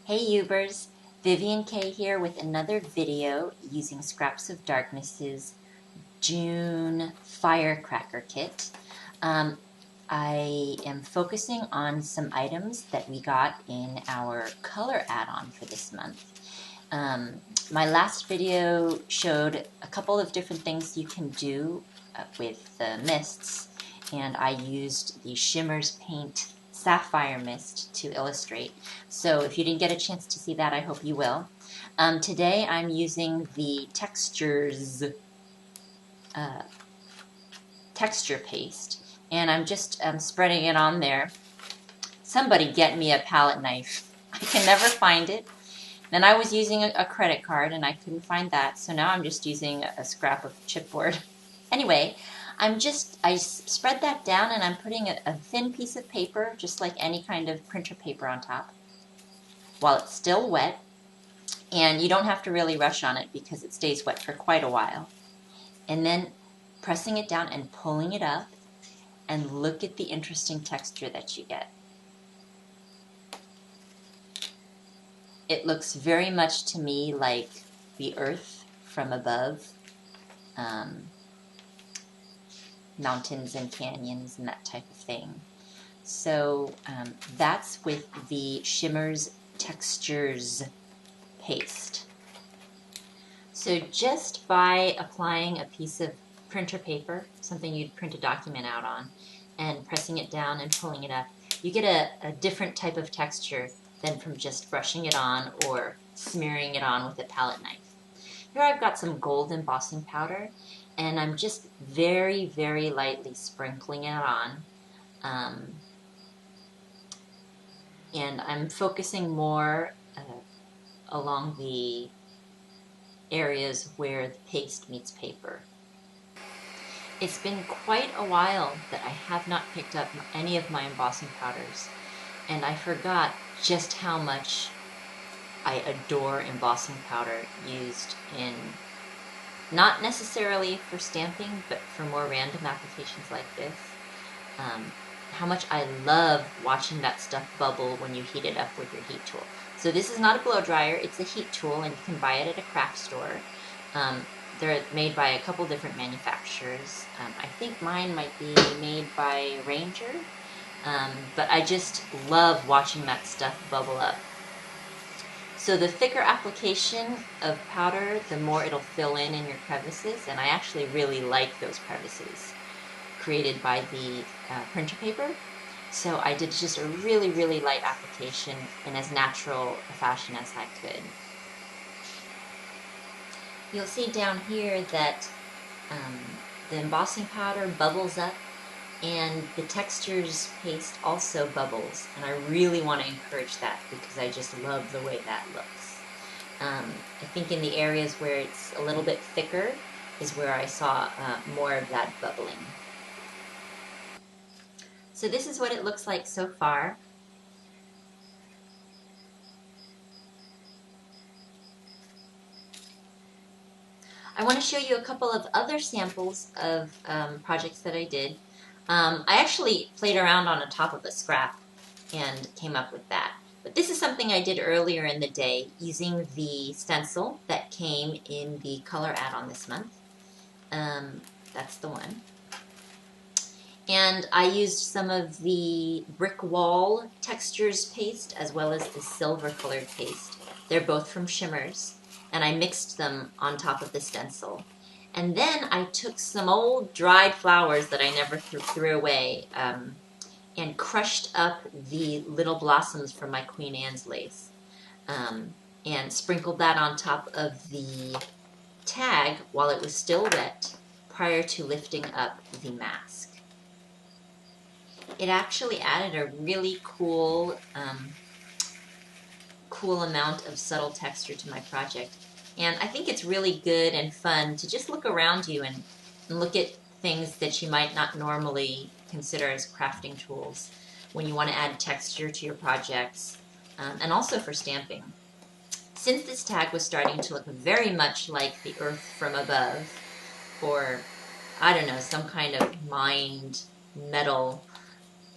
Hey Ubers, Vivian K here with another video using Scraps of Darkness's June Firecracker kit. I am focusing on some items that we got in our color add-on for this month. My last video showed a couple of different things you can do with the mists, and I used the Shimmers Paint Sapphire Mist to illustrate. So if you didn't get a chance to see that, I hope you will. Today I'm using the texture paste, and I'm just spreading it on there. Somebody get me a palette knife. I can never find it. Then I was using a credit card and I couldn't find that, so now I'm just using a scrap of chipboard. Anyway, I spread that down and I'm putting a thin piece of paper, just like any kind of printer paper, on top while it's still wet. And you don't have to really rush on it because it stays wet for quite a while. And then pressing it down and pulling it up, and look at the interesting texture that you get. It looks very much to me like the earth from above, mountains and canyons and that type of thing. So that's with the Shimmers Textures paste. So just by applying a piece of printer paper, something you'd print a document out on, and pressing it down and pulling it up, you get a different type of texture than from just brushing it on or smearing it on with a palette knife. Here I've got some gold embossing powder, and I'm just very, very lightly sprinkling it on. And I'm focusing more along the areas where the paste meets paper. It's been quite a while that I have not picked up any of my embossing powders, and I forgot just how much I adore embossing powder used in, not necessarily for stamping, but for more random applications like this. How much I love watching that stuff bubble when you heat it up with your heat tool. So this is not a blow dryer, it's a heat tool, and you can buy it at a craft store. They're made by a couple different manufacturers. I think mine might be made by Ranger, but I just love watching that stuff bubble up. So the thicker application of powder, the more it'll fill in your crevices, and I actually really like those crevices created by the printer paper. So I did just a really, really light application in as natural a fashion as I could. You'll see down here that the embossing powder bubbles up, and the textures paste also bubbles, and I really want to encourage that because I just love the way that looks. I think in the areas where it's a little bit thicker is where I saw more of that bubbling. So this is what it looks like so far. I want to show you a couple of other samples of projects that I did. I actually played around on the top of a scrap and came up with that. But this is something I did earlier in the day using the stencil that came in the color add-on this month. That's the one. And I used some of the brick wall textures paste as well as the silver colored paste. They're both from Shimmers, and I mixed them on top of the stencil. And then I took some old dried flowers that I never threw away and crushed up the little blossoms from my Queen Anne's lace and sprinkled that on top of the tag while it was still wet prior to lifting up the mask. It actually added a really cool amount of subtle texture to my project. And I think it's really good and fun to just look around you and look at things that you might not normally consider as crafting tools when you want to add texture to your projects, and also for stamping. Since this tag was starting to look very much like the earth from above, or I don't know, some kind of mined metal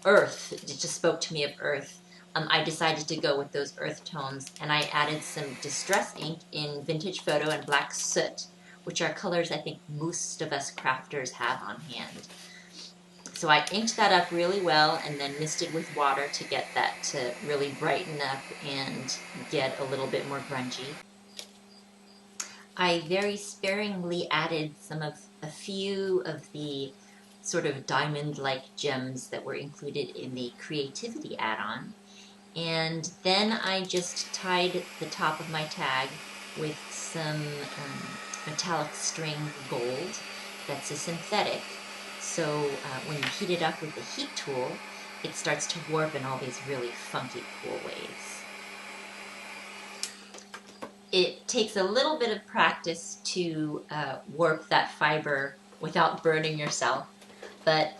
earth, it just spoke to me of earth, I decided to go with those earth tones, and I added some distress ink in Vintage Photo and Black Soot, which are colors I think most of us crafters have on hand. So I inked that up really well and then misted with water to get that to really brighten up and get a little bit more grungy. I very sparingly added a few of the sort of diamond-like gems that were included in the Creativity add-on. And then I just tied the top of my tag with some metallic string gold that's a synthetic. So when you heat it up with the heat tool, it starts to warp in all these really funky, cool ways. It takes a little bit of practice to warp that fiber without burning yourself.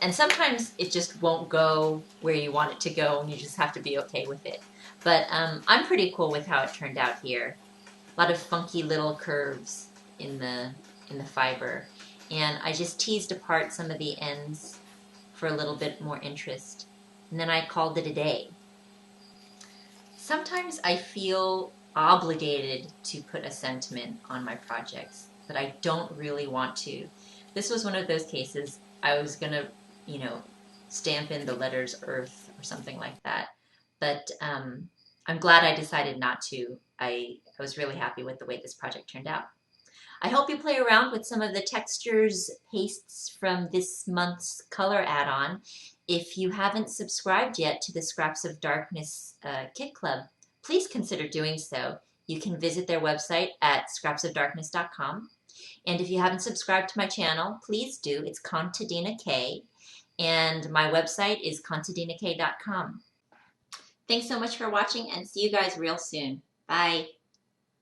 And sometimes it just won't go where you want it to go, and you just have to be okay with it. But I'm pretty cool with how it turned out here. A lot of funky little curves in the fiber, and I just teased apart some of the ends for a little bit more interest, and then I called it a day. Sometimes I feel obligated to put a sentiment on my projects, but I don't really want to. This was one of those cases. I was gonna, stamp in the letters Earth or something like that, but I'm glad I decided not to. I was really happy with the way this project turned out. I hope you play around with some of the textures pastes from this month's color add-on. If you haven't subscribed yet to the Scraps of Darkness Kit Club, please consider doing so. You can visit their website at scrapsofdarkness.com. And if you haven't subscribed to my channel, please do. It's Contadina K, and my website is contadinak.com. Thanks so much for watching, and see you guys real soon. Bye.